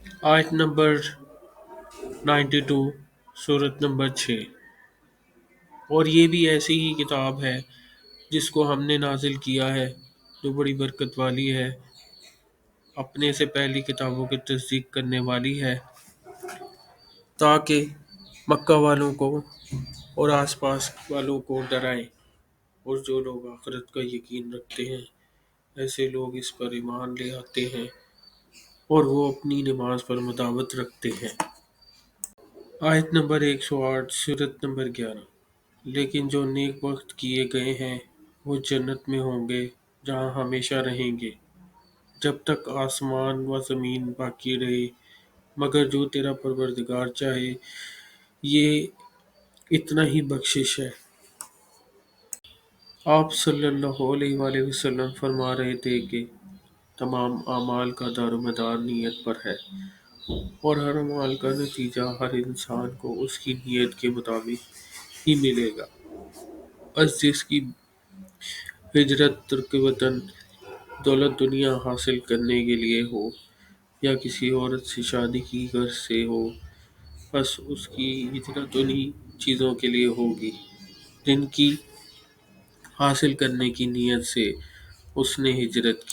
آیت نمبر 92، سورت نمبر 6۔ اور یہ بھی ایسی ہی کتاب ہے جس کو ہم نے نازل کیا ہے، جو بڑی برکت والی ہے، اپنے سے پہلی کتابوں کی تصدیق کرنے والی ہے، تاکہ مکہ والوں کو اور آس پاس والوں کو ڈرائے۔ اور جو لوگ آخرت کا یقین رکھتے ہیں، ایسے لوگ اس پر ایمان لے آتے ہیں اور وہ اپنی نماز پر مداوت رکھتے ہیں۔ آیت نمبر 108، سورت نمبر 11۔ لیکن جو نیک وقت کیے گئے ہیں وہ جنت میں ہوں گے، جہاں ہمیشہ رہیں گے جب تک آسمان و زمین باقی رہے، مگر جو تیرا پروردگار چاہے۔ یہ اتنا ہی بخشش ہے۔ آپ صلی اللہ علیہ وآلہ وسلم فرما رہے تھے کہ تمام اعمال کا دار و مدار نیت پر ہے، اور ہر عمل کا نتیجہ ہر انسان کو اس کی نیت کے مطابق ہی ملے گا۔ بس جس کی ہجرت ترک وطن دولت دنیا حاصل کرنے کے لیے ہو، یا کسی عورت سے شادی کی غرض سے ہو، بس اس کی ہجرت انہی چیزوں کے لیے ہوگی جن کی حاصل کرنے کی نیت سے اس نے ہجرت کی۔